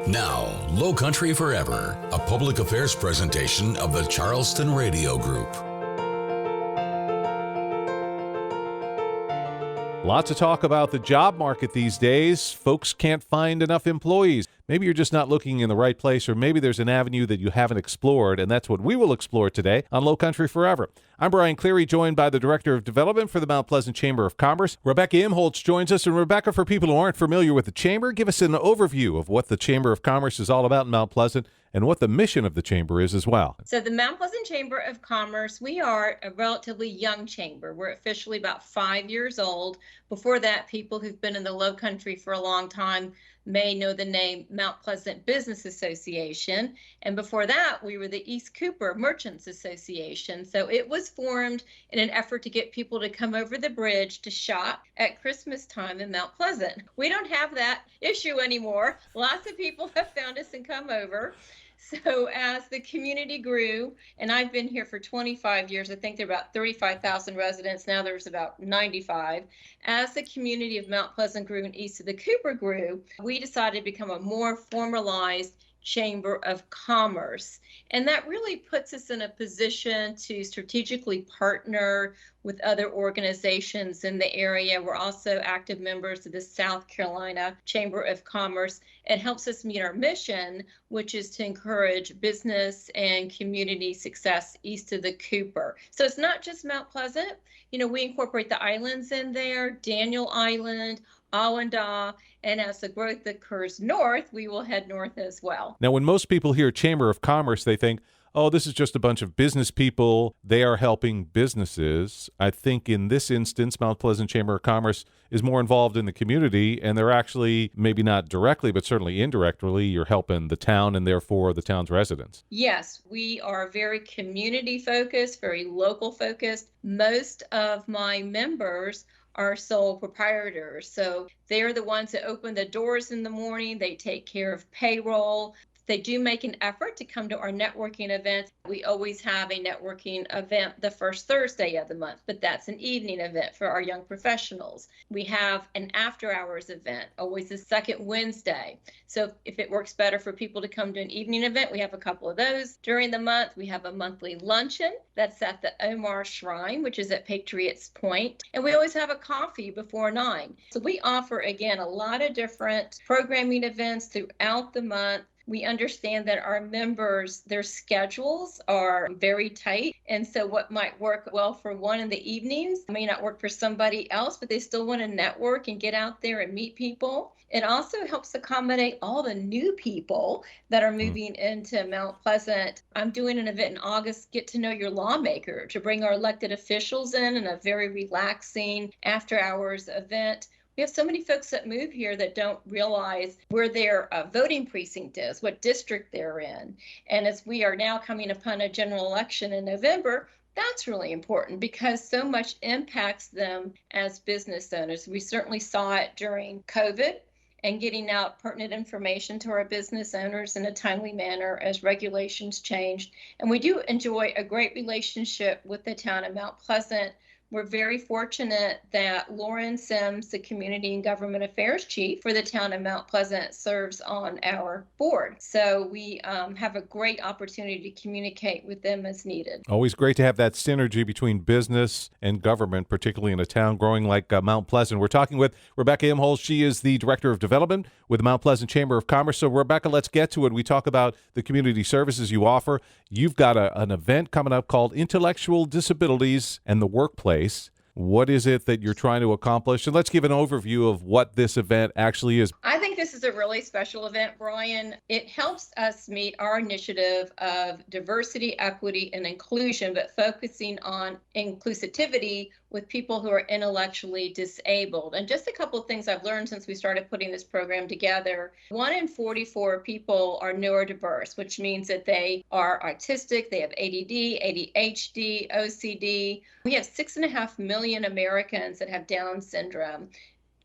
Now, Lowcountry Forever, a public affairs presentation of the Charleston Radio Group. Lots of talk about the job market these days. Folks can't find enough employees. Maybe you're just not looking in the right place, or maybe there's an avenue that you haven't explored, and that's what we will explore today on Lowcountry Forever. I'm Brian Cleary, joined by the Director of Development for the Mount Pleasant Chamber of Commerce. Rebecca Imholtz joins us. And Rebecca, for people who aren't familiar with the Chamber, give us an overview of what the Chamber of Commerce is all about in Mount Pleasant and what the mission of the Chamber is as well. So the Mount Pleasant Chamber of Commerce, we are a relatively young chamber. We're officially about 5 years old. Before that, people who've been in the Lowcountry for a long time may know the name Mount Pleasant Business Association. And before that, we were the East Cooper Merchants Association. So it was formed in an effort to get people to come over the bridge to shop at Christmas time in Mount Pleasant. We don't have that issue anymore. Lots of people have found us and come over. So as the community grew, and I've been here for 25 years, I think there are about 35,000 residents. Now there's about 95. As the community of Mount Pleasant grew and east of the Cooper grew, we decided to become a more formalized Chamber of Commerce. And that really puts us in a position to strategically partner with other organizations in the area. We're also active members of the South Carolina Chamber of Commerce. It helps us meet our mission, which is to encourage business and community success east of the Cooper. So it's not just Mount Pleasant. You know, we incorporate the islands in there, Daniel Island, Awanda, and as the growth occurs north, we will head north as well. Now, when most people hear Chamber of Commerce, they think, oh, this is just a bunch of business people. They are helping businesses. I think in this instance, Mount Pleasant Chamber of Commerce is more involved in the community, and they're actually, maybe not directly, but certainly indirectly, you're helping the town and therefore the town's residents. Yes, we are very community focused, very local focused. Most of my members are sole proprietors. So they're the ones that open the doors in the morning. They take care of payroll. They do make an effort to come to our networking events. We always have a networking event the first Thursday of the month, but that's an evening event for our young professionals. We have an after-hours event, always the second Wednesday. So if it works better for people to come to an evening event, we have a couple of those. During the month, we have a monthly luncheon that's at the Omar Shrine, which is at Patriots Point. And we always have a coffee before 9. So we offer, again, a lot of different programming events throughout the month. We understand that our members, their schedules are very tight. And so what might work well for one in the evenings may not work for somebody else, but they still want to network and get out there and meet people. It also helps accommodate all the new people that are moving into Mount Pleasant. I'm doing an event in August, Get to Know Your Lawmaker, to bring our elected officials in a very relaxing after-hours event. We have so many folks that move here that don't realize where their voting precinct is, what district they're in. And as we are now coming upon a general election in November, that's really important because so much impacts them as business owners. We certainly saw it during COVID and getting out pertinent information to our business owners in a timely manner as regulations changed. And we do enjoy a great relationship with the town of Mount Pleasant. We're very fortunate that Lauren Sims, the Community and Government Affairs Chief for the town of Mount Pleasant, serves on our board. So we have a great opportunity to communicate with them as needed. Always great to have that synergy between business and government, particularly in a town growing like Mount Pleasant. We're talking with Rebecca Imholtz. She is the Director of Development with the Mount Pleasant Chamber of Commerce. So, Rebecca, let's get to it. We talk about the community services you offer. You've got an event coming up called Intellectual Disabilities and the Workplace. What is it that you're trying to accomplish? And let's give an overview of what this event actually is. I think this is a really special event, Brian. It helps us meet our initiative of diversity, equity, and inclusion, but focusing on inclusivity with people who are intellectually disabled. And just a couple of things I've learned since we started putting this program together. 1 in 44 people are neurodiverse, which means that they are autistic, they have ADD, ADHD, OCD. We have 6.5 million Americans that have Down syndrome.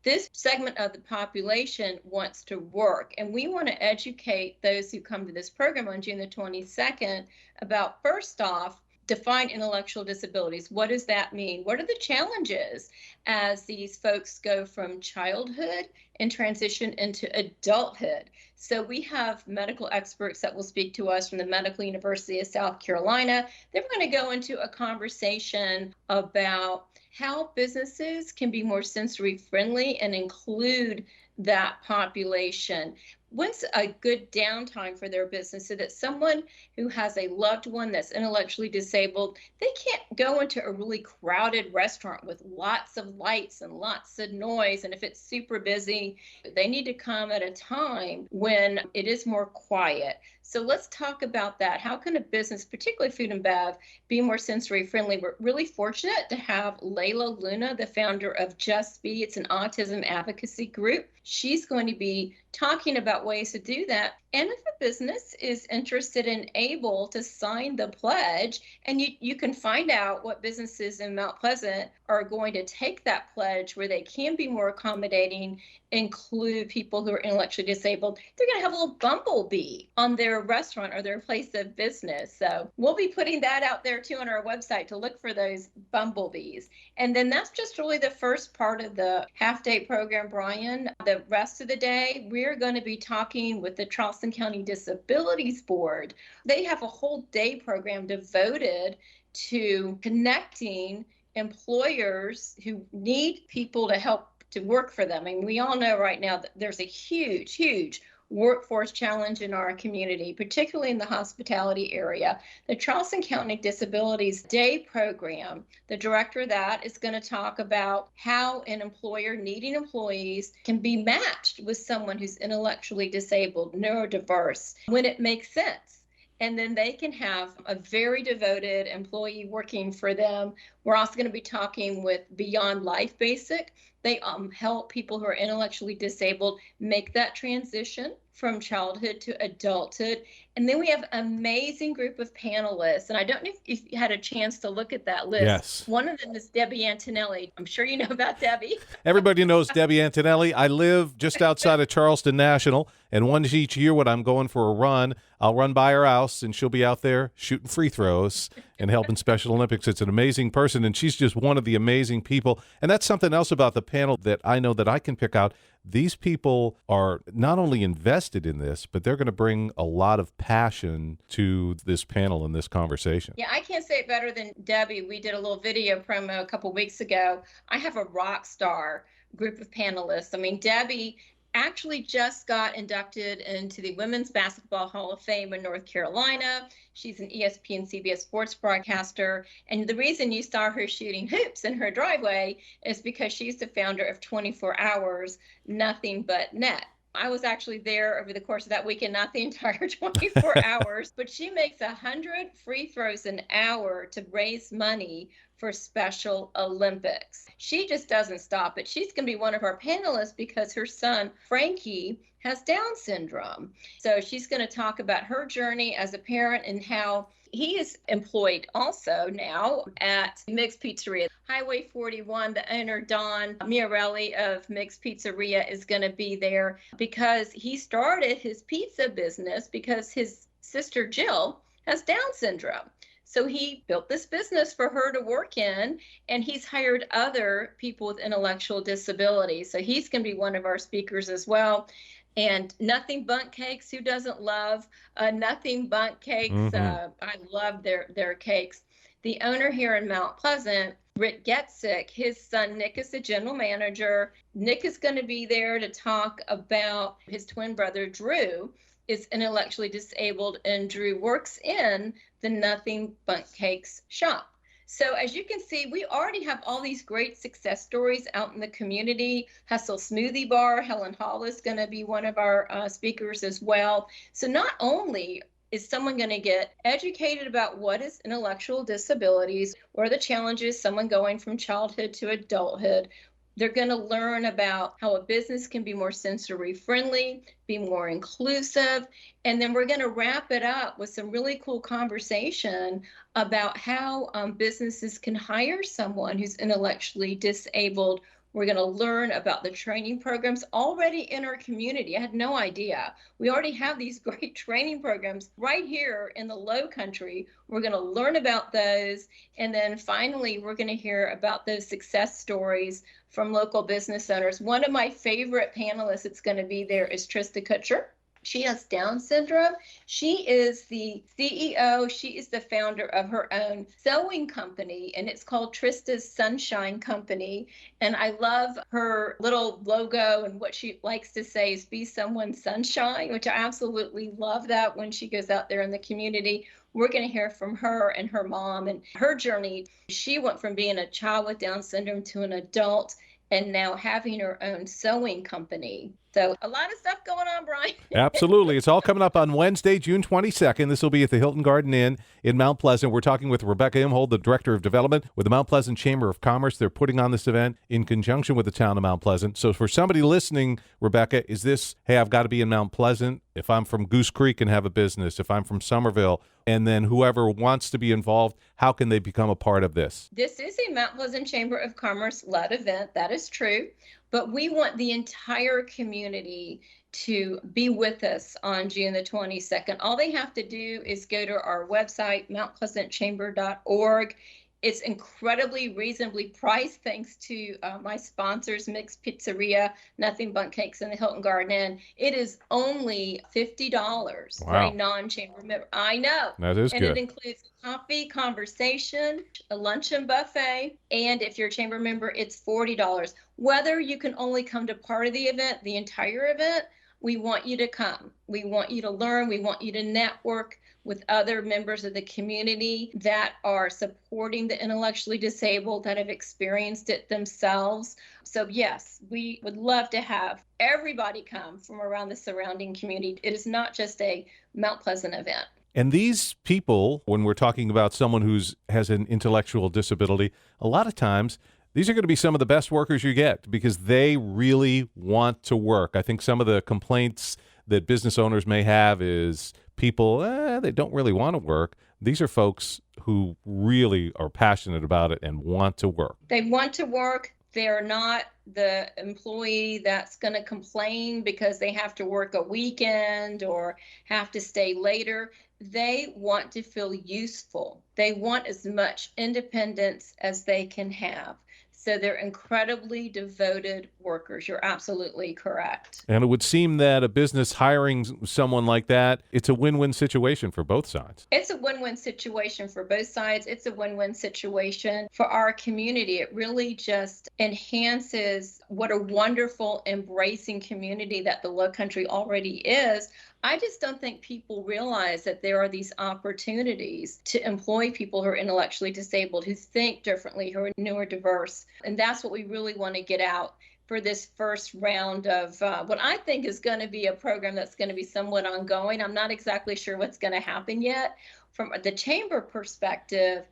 This segment of the population wants to work, and we want to educate those who come to this program on June the 22nd about, first off, define intellectual disabilities. What does that mean? What are the challenges as these folks go from childhood and transition into adulthood? So we have medical experts that will speak to us from the Medical University of South Carolina. They're going to go into a conversation about how businesses can be more sensory friendly and include that population. When's a good downtime for their business so that someone who has a loved one that's intellectually disabled, they can't go into a really crowded restaurant with lots of lights and lots of noise. And if it's super busy, they need to come at a time when it is more quiet. So let's talk about that. How can a business, particularly food and bev, be more sensory friendly? We're really fortunate to have Layla Luna, the founder of Just Be. It's an autism advocacy group. She's going to be talking about ways to do that. And if a business is interested and able to sign the pledge, and you can find out what businesses in Mount Pleasant are going to take that pledge where they can be more accommodating, include people who are intellectually disabled, they're going to have a little bumblebee on their restaurant or their place of business. So we'll be putting that out there too on our website to look for those bumblebees. And then that's just really the first part of the half-day program, Brian. The rest of the day, we're going to be talking with the Charleston County Disabilities Board. They have a whole day program devoted to connecting employers who need people to help to work for them. I mean, we all know right now that there's a huge workforce challenge in our community, particularly in the hospitality area. The Charleston County Disabilities Day program, the director of that is going to talk about how an employer needing employees can be matched with someone who's intellectually disabled, neurodiverse, when it makes sense. And then they can have a very devoted employee working for them. We're also going to be talking with Beyond Life Basic. They help people who are intellectually disabled make that transition from childhood to adulthood. And then we have an amazing group of panelists. And I don't know if you had a chance to look at that list. Yes. One of them is Debbie Antonelli. I'm sure you know about Debbie. Everybody knows Debbie Antonelli. I live just outside of Charleston National, and once each year when I'm going for a run, I'll run by her house, and she'll be out there shooting free throws and helping Special Olympics. It's an amazing person, and she's just one of the amazing people. And that's something else about the panel that I know that I can pick out. These people are not only invested in this, but they're going to bring a lot of passion to this panel and this conversation. Yeah, I can't say it better than Debbie. We did a little video promo a couple weeks ago. I have a rock star group of panelists. I mean, Debbie actually just got inducted into the Women's Basketball Hall of Fame in North Carolina. She's an ESPN CBS sports broadcaster. And the reason you saw her shooting hoops in her driveway is because she's the founder of 24 Hours, Nothing But Net. I was actually there over the course of that weekend, not the entire 24 hours, but she makes 100 free throws an hour to raise money for Special Olympics. She just doesn't stop it. She's going to be one of our panelists because her son, Frankie, has Down syndrome. So she's going to talk about her journey as a parent and how he is employed also now at Mick's Pizzeria. Highway 41, the owner, Don Miarelli of Mick's Pizzeria, is going to be there because he started his pizza business because his sister, Jill, has Down syndrome. So he built this business for her to work in, and he's hired other people with intellectual disabilities. So he's going to be one of our speakers as well. And Nothing Bundt Cakes, who doesn't love Nothing Bundt Cakes? Mm-hmm. I love their cakes. The owner here in Mount Pleasant, Rick Getzik, his son Nick is the general manager. Nick is going to be there to talk about his twin brother, Drew, is intellectually disabled, and Drew works in the Nothing Bundt Cakes shop. So as you can see, we already have all these great success stories out in the community. Hustle Smoothie Bar, Helen Hall is going to be one of our speakers as well. So not only is someone going to get educated about what is intellectual disabilities, what are the challenges, someone going from childhood to adulthood, they're going to learn about how a business can be more sensory friendly, be more inclusive, and then we're going to wrap it up with some really cool conversation about how businesses can hire someone who's intellectually disabled We're going to learn about the training programs already in our community. I had no idea. We already have these great training programs right here in the Lowcountry. We're going to learn about those. And then finally, we're going to hear about those success stories from local business owners. One of my favorite panelists that's going to be there is Trista Kutcher. She has Down syndrome. She is the CEO. She is the founder of her own sewing company, and it's called Trista's Sunshine Company. And I love her little logo, and what she likes to say is be someone's sunshine, which I absolutely love that when she goes out there in the community. We're going to hear from her and her mom and her journey. She went from being a child with Down syndrome to an adult and now having her own sewing company. So a lot of stuff going on, Brian. Absolutely. It's all coming up on Wednesday, June 22nd. This will be at the Hilton Garden Inn in Mount Pleasant. We're talking with Rebecca Imhold, the Director of Development with the Mount Pleasant Chamber of Commerce. They're putting on this event in conjunction with the town of Mount Pleasant. So for somebody listening, Rebecca, is this, hey, I've got to be in Mount Pleasant if I'm from Goose Creek and have a business, if I'm from Somerville, and then whoever wants to be involved, how can they become a part of this? This is a Mount Pleasant Chamber of Commerce-led event. That is true. But we want the entire community to be with us on June the 22nd. All they have to do is go to our website, mountpleasantchamber.org. It's incredibly reasonably priced thanks to my sponsors, Mixed Pizzeria, Nothing But Cakes, and the Hilton Garden Inn. It is only $50 for a non-chamber member. I know. That is and good. It includes coffee, conversation, a luncheon buffet, and if you're a chamber member, it's $40. Whether you can only come to part of the event, the entire event, we want you to come. We want you to learn. We want you to network with other members of the community that are supporting the intellectually disabled, that have experienced it themselves. So yes, we would love to have everybody come from around the surrounding community. It is not just a Mount Pleasant event. And these people, when we're talking about someone who has an intellectual disability, a lot of times these are going to be some of the best workers you get because they really want to work. I think some of the complaints that business owners may have is people, they don't really want to work. These are folks who really are passionate about it and want to work. They want to work. They're not the employee that's going to complain because they have to work a weekend or have to stay later. They want to feel useful. They want as much independence as they can have. So they're incredibly devoted workers. You're absolutely correct. And it would seem that a business hiring someone like that, it's a win-win situation for both sides. It's a win-win situation for both sides. It's a win-win situation for our community. It really just enhances what a wonderful, embracing community that the Lowcountry already is. I just don't think people realize that there are these opportunities to employ people who are intellectually disabled, who think differently, who are neurodiverse. And that's what we really want to get out for this first round of what I think is going to be a program that's going to be somewhat ongoing. I'm not exactly sure what's going to happen yet. From the chamber perspective,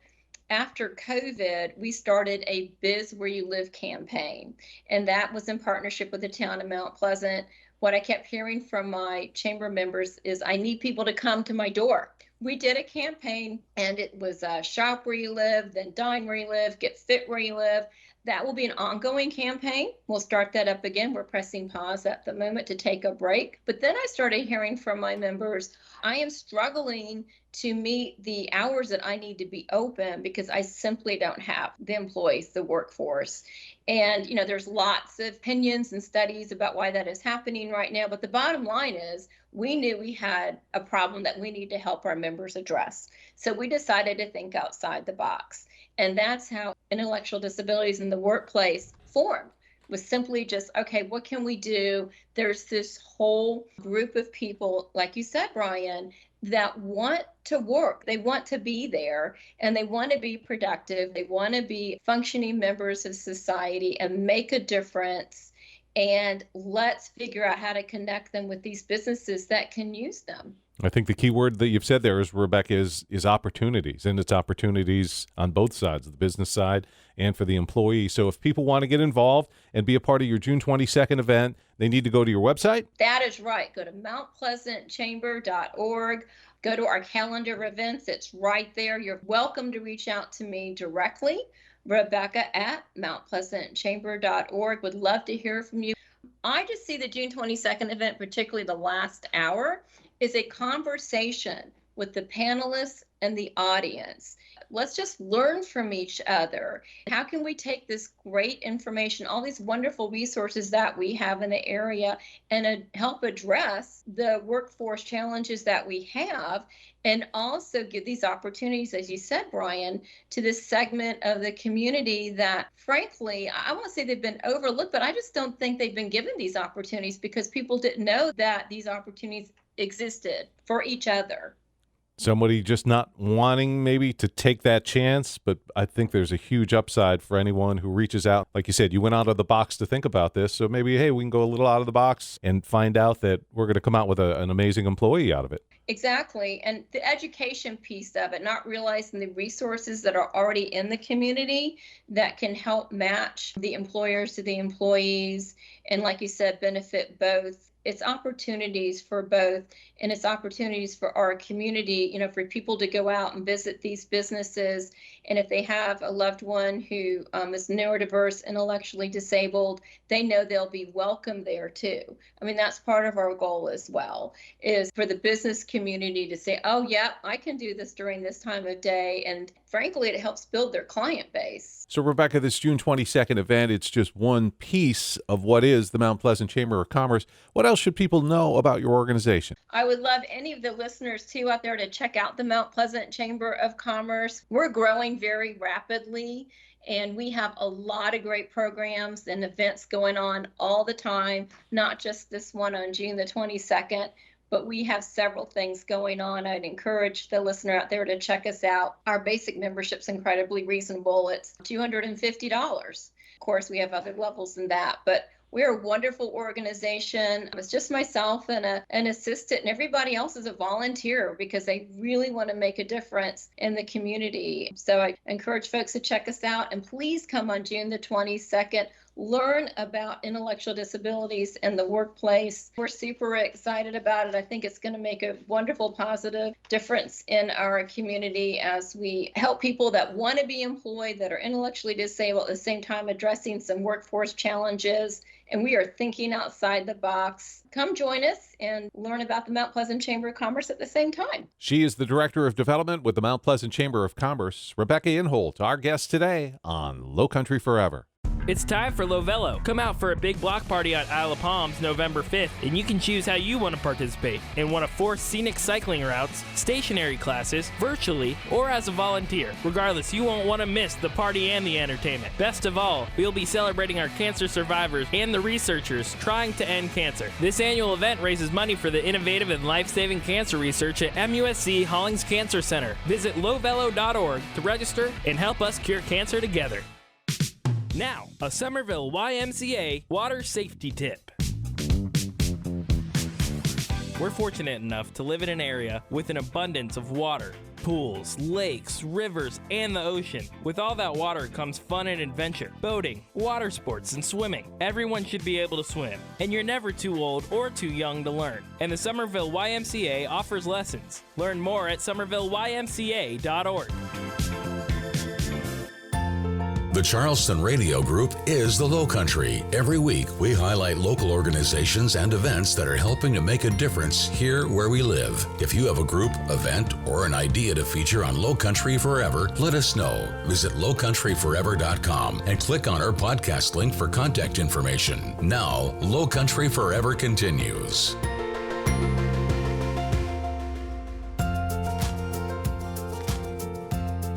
after COVID, we started a Biz Where You Live campaign, and that was in partnership with the town of Mount Pleasant. What I kept hearing from my chamber members is I need people to come to my door. We did a campaign, and it was shop where you live, then dine where you live, get fit where you live. That will be an ongoing campaign. We'll start that up again. We're pressing pause at the moment to take a break. But then I started hearing from my members, I am struggling to meet the hours that I need to be open because I simply don't have the employees, the workforce. And, there's lots of opinions and studies about why that is happening right now. But the bottom line is we knew we had a problem that we need to help our members address. So we decided to think outside the box. And that's how intellectual disabilities in the workplace formed, was simply just, okay, what can we do? There's this whole group of people, like you said, Brian, that want to work. They want to be there, and they want to be productive. They want to be functioning members of society and make a difference. And let's figure out how to connect them with these businesses that can use them. I think the key word that you've said there is, Rebecca, is opportunities, and it's opportunities on both sides, the business side and for the employee. So if people want to get involved and be a part of your June 22nd event, they need to go to your website? That is right. Go to mountpleasantchamber.org. Go to our calendar of events. It's right there. You're welcome to reach out to me directly. Rebecca at mountpleasantchamber.org. Would love to hear from you. I just see the June 22nd event, particularly the last hour, is a conversation with the panelists and the audience. Let's just learn from each other. How can we take this great information, all these wonderful resources that we have in the area, and help address the workforce challenges that we have, and also give these opportunities, as you said, Brian, to this segment of the community that, frankly, I won't say they've been overlooked, but I just don't think they've been given these opportunities because people didn't know that these opportunities existed for each other. Somebody just not wanting maybe to take that chance, but I think there's a huge upside for anyone who reaches out. Like you said, you went out of the box to think about this, so maybe, hey, we can go a little out of the box and find out that we're going to come out with an amazing employee out of it. Exactly. And the education piece of it, not realizing the resources that are already in the community that can help match the employers to the employees, and like you said, benefit both. It's opportunities for both, and it's opportunities for our community, for people to go out and visit these businesses. And if they have a loved one who is neurodiverse, intellectually disabled, they know they'll be welcome there too. I mean, that's part of our goal as well, is for the business community to say, oh, yeah, I can do this during this time of day. And frankly, it helps build their client base. So, Rebecca, this June 22nd event, it's just one piece of what is the Mount Pleasant Chamber of Commerce. What else should people know about your organization? I would love any of the listeners, too, out there to check out the Mount Pleasant Chamber of Commerce. We're growing very rapidly, and we have a lot of great programs and events going on all the time, not just this one on June the 22nd. But we have several things going on. I'd encourage the listener out there to check us out. Our basic membership's incredibly reasonable. It's $250. Of course, we have other levels than that, but we're a wonderful organization. It's just myself and an assistant, and everybody else is a volunteer because they really want to make a difference in the community. So I encourage folks to check us out, and please come on June the 22nd. Learn about intellectual disabilities in the workplace. We're super excited about it. I think it's going to make a wonderful, positive difference in our community as we help people that want to be employed, that are intellectually disabled, at the same time addressing some workforce challenges. And we are thinking outside the box. Come join us and learn about the Mount Pleasant Chamber of Commerce at the same time. She is the Director of Development with the Mount Pleasant Chamber of Commerce, Rebecca Inholt, our guest today on Lowcountry Forever. It's time for Lovelo. Come out for a big block party on Isle of Palms November 5th, and you can choose how you want to participate in one of 4 scenic cycling routes, stationary classes, virtually, or as a volunteer. Regardless, you won't want to miss the party and the entertainment. Best of all, we'll be celebrating our cancer survivors and the researchers trying to end cancer. This annual event raises money for the innovative and life-saving cancer research at MUSC Hollings Cancer Center. Visit lowvelo.org to register and help us cure cancer together. Now, a Somerville YMCA water safety tip. We're fortunate enough to live in an area with an abundance of water. Pools, lakes, rivers, and the ocean. With all that water comes fun and adventure, boating, water sports, and swimming. Everyone should be able to swim, and you're never too old or too young to learn. And the Somerville YMCA offers lessons. Learn more at somervilleymca.org. The Charleston Radio Group is the Lowcountry. Every week, we highlight local organizations and events that are helping to make a difference here where we live. If you have a group, event, or an idea to feature on Lowcountry Forever, let us know. Visit lowcountryforever.com and click on our podcast link for contact information. Now, Lowcountry Forever continues.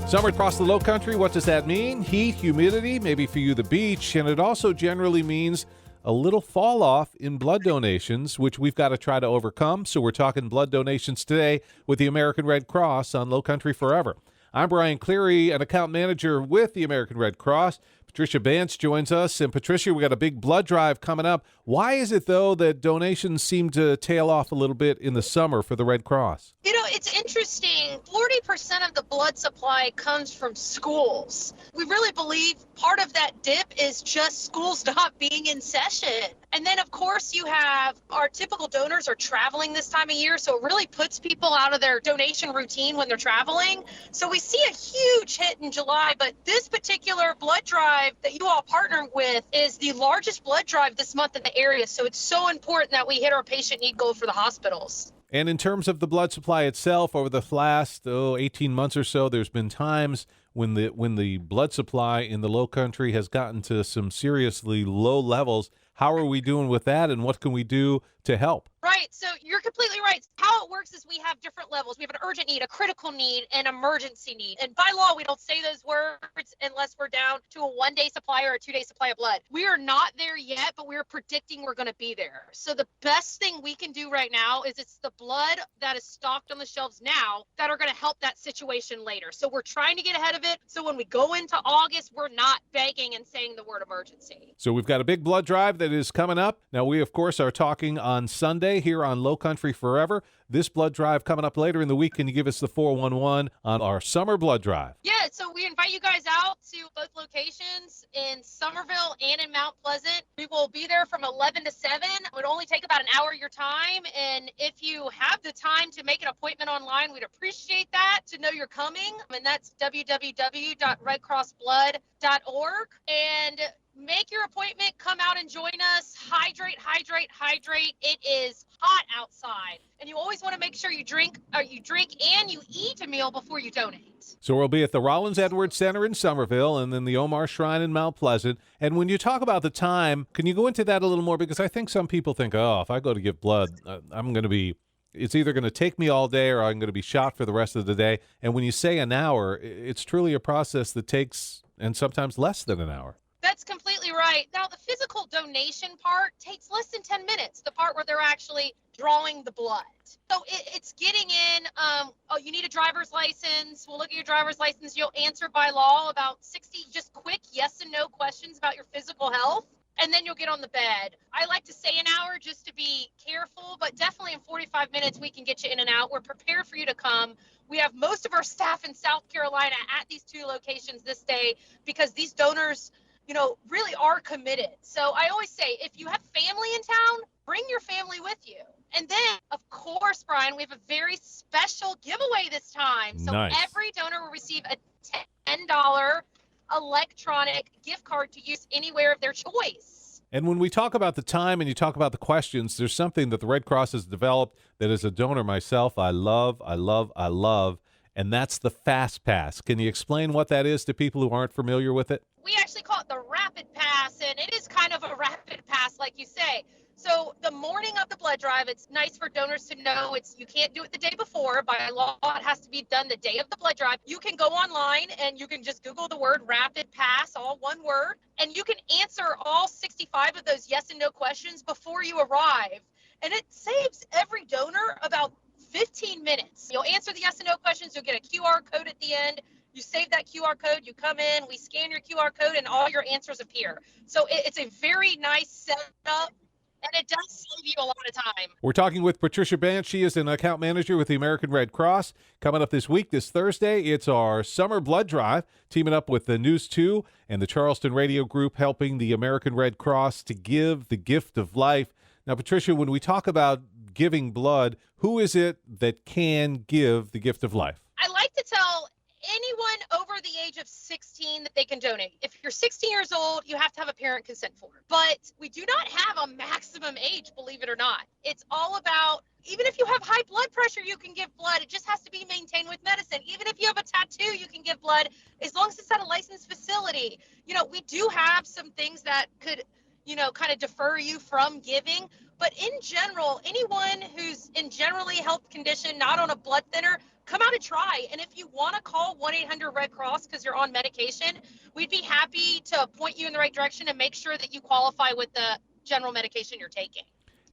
Summer across the Lowcountry, what does that mean? Heat, humidity, maybe for you the beach, and it also generally means a little fall off in blood donations, which we've got to try to overcome. So we're talking blood donations today with the American Red Cross on Lowcountry Forever. I'm Brian Cleary, an account manager with the American Red Cross. Patricia Bance joins us. And Patricia, we got a big blood drive coming up. Why is it, though, that donations seem to tail off a little bit in the summer for the Red Cross? You know, it's interesting. 40 40% of the blood supply comes from schools. We really believe part of that dip is just schools not being in session. And then, of course, you have our typical donors are traveling this time of year, so it really puts people out of their donation routine when they're traveling. So we see a huge hit in July, but this particular blood drive that you all partner with is the largest blood drive this month in the area. So it's so important that we hit our patient need goal for the hospitals. And in terms of the blood supply itself, over the last 18 months or so, there's been times when the blood supply in the Lowcountry has gotten to some seriously low levels. How are we doing with that, and what can we do to help? Right. So you're completely right. How it works is we have different levels. We have an urgent need, a critical need, and emergency need. And by law, we don't say those words unless we're down to a 1-day supply or a 2-day supply of blood. We are not there yet, but we're predicting we're going to be there. So the best thing we can do right now is it's the blood that is stocked on the shelves now that are going to help that situation later. So we're trying to get ahead of it. So when we go into August, we're not begging and saying the word emergency. So we've got a big blood drive that is coming up. Now, we, of course, are talking on Sunday here on Lowcountry Forever. This blood drive coming up later in the week. Can you give us the 411 on our summer blood drive? Yeah, so we invite you guys out to both locations in Somerville and in Mount Pleasant. We will be there from 11 to 7. It would only take about an hour of your time. And if you have the time to make an appointment online, we'd appreciate that to know you're coming. And that's www.redcrossblood.org. And make your appointment, come out and join us. Hydrate, hydrate, hydrate. It is hot outside. And you always want to make sure you drink and you eat a meal before you donate. So we'll be at the Rollins Edwards Center in Somerville and then the Omar Shrine in Mount Pleasant. And when you talk about the time, can you go into that a little more? Because I think some people think, if I go to give blood, it's either going to take me all day or I'm going to be shot for the rest of the day. And when you say an hour, it's truly a process that takes, and sometimes less than an hour. That's completely right. Now, the physical donation part takes less than 10 minutes, the part where they're actually drawing the blood. So it's getting in, you need a driver's license. We'll look at your driver's license. You'll answer by law about 60 just quick yes and no questions about your physical health, and then you'll get on the bed. I like to say an hour just to be careful, but definitely in 45 minutes we can get you in and out. We're prepared for you to come. We have most of our staff in South Carolina at these 2 locations this day because these donors really are committed. So I always say, if you have family in town, bring your family with you. And then, of course, Brian, we have a very special giveaway this time. So Nice. Every donor will receive a $10 electronic gift card to use anywhere of their choice. And when we talk about the time and you talk about the questions, there's something that the Red Cross has developed that as a donor myself, I love, and that's the Fast Pass. Can you explain what that is to people who aren't familiar with it? We actually call it the Rapid Pass, and it is kind of a rapid pass, like you say. So the morning of the blood drive, it's nice for donors to know you can't do it the day before. By law, it has to be done the day of the blood drive. You can go online and you can just Google the word Rapid Pass, all one word, and you can answer all 65 of those yes and no questions before you arrive. And it saves every donor about 15 minutes. You'll answer the yes and no questions. You'll get a QR code at the end. You save that QR code, you come in, we scan your QR code, and all your answers appear. So it's a very nice setup, and it does save you a lot of time. We're talking with Patricia Bant. She is an account manager with the American Red Cross. Coming up this week, this Thursday, it's our summer blood drive, teaming up with the News 2 and the Charleston Radio Group, helping the American Red Cross to give the gift of life. Now, Patricia, when we talk about giving blood, who is it that can give the gift of life? I like to tell anyone over the age of 16 that they can donate. If you're 16 years old, you have to have a parent consent form. But we do not have a maximum age, believe it or not. It's all about, even if you have high blood pressure, you can give blood. It just has to be maintained with medicine. Even if you have a tattoo, you can give blood as long as it's at a licensed facility. We do have some things that could, kind of defer you from giving. But in general, anyone who's in generally health condition, not on a blood thinner, come out and try. And if you want to call 1-800-RED CROSS because you're on medication, we'd be happy to point you in the right direction and make sure that you qualify with the general medication you're taking.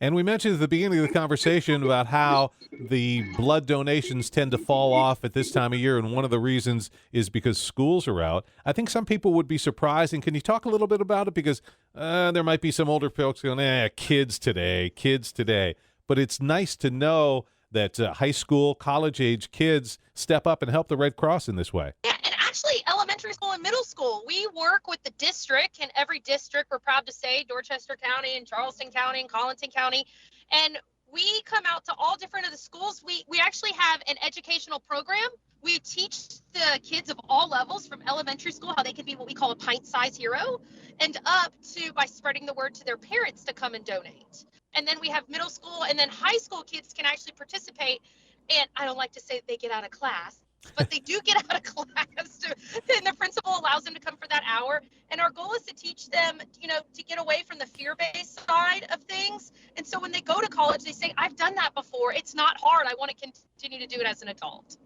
And we mentioned at the beginning of the conversation about how the blood donations tend to fall off at this time of year, and one of the reasons is because schools are out. I think some people would be surprised, and can you talk a little bit about it? Because there might be some older folks going, kids today. But it's nice to know that high school, college-age kids step up and help the Red Cross in this way. Yeah, and actually elementary school and middle school, we work with the district, and every district, we're proud to say, Dorchester County and Charleston County and Colleton County, and we come out to all different of the schools. We actually have an educational program. We teach the kids of all levels from elementary school how they can be what we call a pint-sized hero, and up to by spreading the word to their parents to come and donate. And then we have middle school, and then high school kids can actually participate. And I don't like to say they get out of class, but they do get out of class. And the principal allows them to come for that hour. And our goal is to teach them, to get away from the fear-based side of things. And so when they go to college, they say, I've done that before. It's not hard. I want to continue to do it as an adult.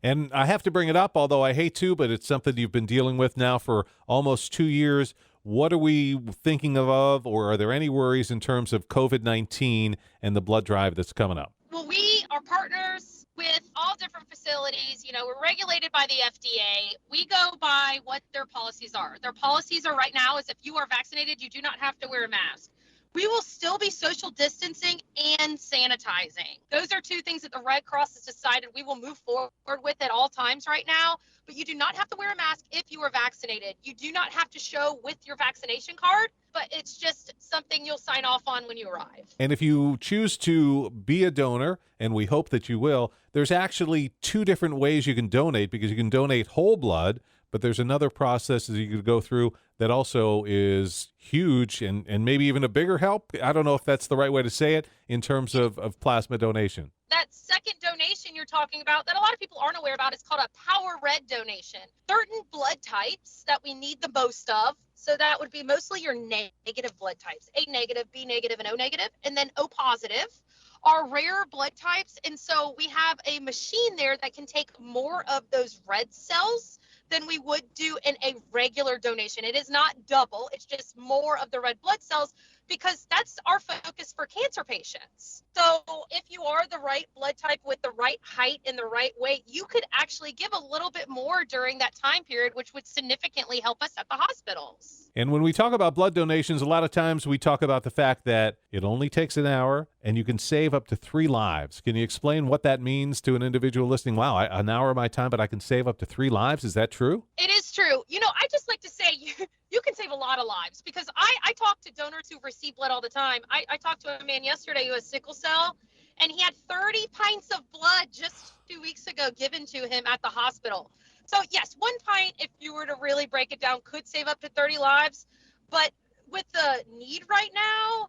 And I have to bring it up, although I hate to, but it's something you've been dealing with now for almost 2 years. What are we thinking of, or are there any worries in terms of COVID-19 and the blood drive that's coming up? Well, we are partners with all different facilities. We're regulated by the FDA. We go by what their policies are. Their policies are right now is if you are vaccinated, you do not have to wear a mask. We will still be social distancing and sanitizing. Those are two things that the Red Cross has decided we will move forward with at all times right now. But you do not have to wear a mask if you are vaccinated. You do not have to show with your vaccination card, but it's just something you'll sign off on when you arrive. And if you choose to be a donor, and we hope that you will, there's actually 2 different ways you can donate, because you can donate whole blood, but there's another process that you could go through that also is huge and maybe even a bigger help. I don't know if that's the right way to say it in terms of plasma donation. That second donation you're talking about that a lot of people aren't aware about is called a Power Red donation. Certain blood types that we need the most of, so that would be mostly your negative blood types, A negative, B negative, and O negative, and then O positive are rare blood types. And so we have a machine there that can take more of those red cells than we would do in a regular donation. It is not double, it's just more of the red blood cells, because that's our focus for cancer patients. So if you are the right blood type with the right height and the right weight, you could actually give a little bit more during that time period, which would significantly help us at the hospitals. And when we talk about blood donations, a lot of times we talk about the fact that it only takes an hour and you can save up to 3 lives. Can you explain what that means to an individual listening? Wow, an hour of my time, but I can save up to 3 lives. Is that true? It is true. I just like to say you can save a lot of lives, because I talk to donors who receive blood all the time. I talked to a man yesterday who has sickle cell, and he had 30 pints of blood just 2 weeks ago given to him at the hospital. So yes, 1 pint, if you were to really break it down, could save up to 30 lives. But with the need right now,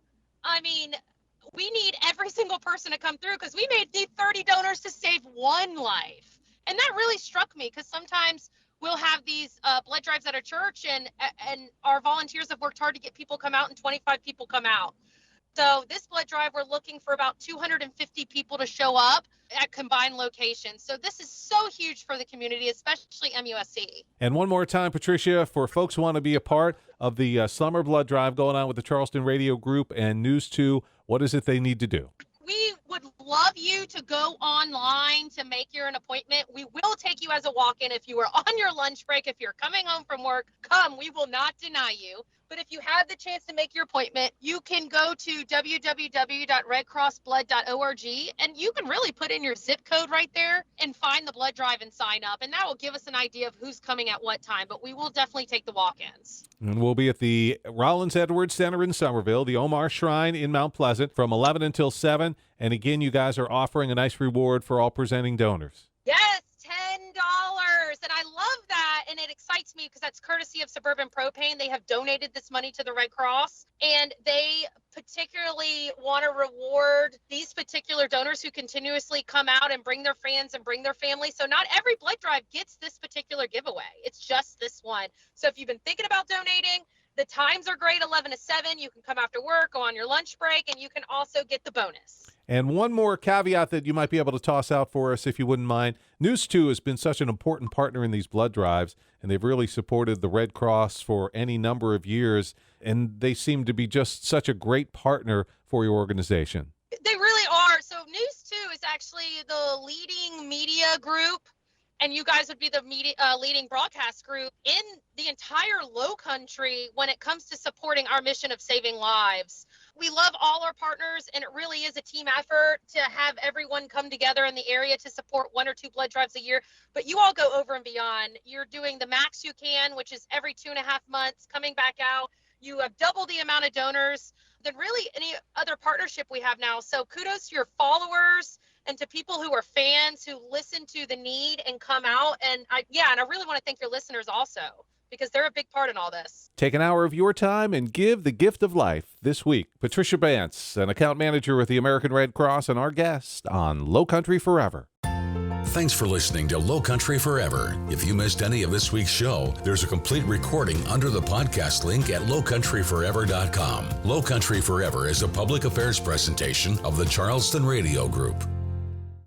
we need every single person to come through, because we may need 30 donors to save 1 life. And that really struck me, because sometimes we'll have these blood drives at our church, and our volunteers have worked hard to get people come out, and 25 people come out. So this blood drive, we're looking for about 250 people to show up at combined locations. So this is so huge for the community, especially MUSC. And one more time, Patricia, for folks who want to be a part of the summer blood drive going on with the Charleston Radio Group and News 2, what is it they need to do? We would love you to go online to make an appointment. We will take you as a walk-in if you are on your lunch break. If you're coming home from work, come. We will not deny you. But if you have the chance to make your appointment, you can go to www.redcrossblood.org, and you can really put in your zip code right there and find the blood drive and sign up. And that will give us an idea of who's coming at what time. But we will definitely take the walk-ins. And we'll be at the Rollins Edwards Center in Somerville, the Omar Shrine in Mount Pleasant from 11 until 7. And again, you guys are offering a nice reward for all presenting donors. Yes, $10. And I love that. And it excites me because that's courtesy of Suburban Propane. They have donated this money to the Red Cross, and they particularly want to reward these particular donors who continuously come out and bring their friends and bring their family. So not every blood drive gets this particular giveaway. It's just this one. So if you've been thinking about donating, the times are great, 11 to 7. You can come after work, go on your lunch break, and you can also get the bonus. And one more caveat that you might be able to toss out for us, if you wouldn't mind. News 2 has been such an important partner in these blood drives, and they've really supported the Red Cross for any number of years, and they seem to be just such a great partner for your organization. They really are. So News 2 is actually the leading media group, and you guys would be the leading broadcast group in the entire Lowcountry when it comes to supporting our mission of saving lives. We love all our partners, and it really is a team effort to have everyone come together in the area to support 1 or 2 blood drives a year. But you all go over and beyond. You're doing the max you can, which is every 2.5 months, coming back out. You have double the amount of donors than really any other partnership we have now. So kudos to your followers and to people who are fans who listen to the need and come out. And I really want to thank your listeners also, because they're a big part in all this. Take an hour of your time and give the gift of life this week. Patricia Bance, an account manager with the American Red Cross, and our guest on Lowcountry Forever. Thanks for listening to Lowcountry Forever. If you missed any of this week's show, there's a complete recording under the podcast link at lowcountryforever.com. Lowcountry Forever is a public affairs presentation of the Charleston Radio Group.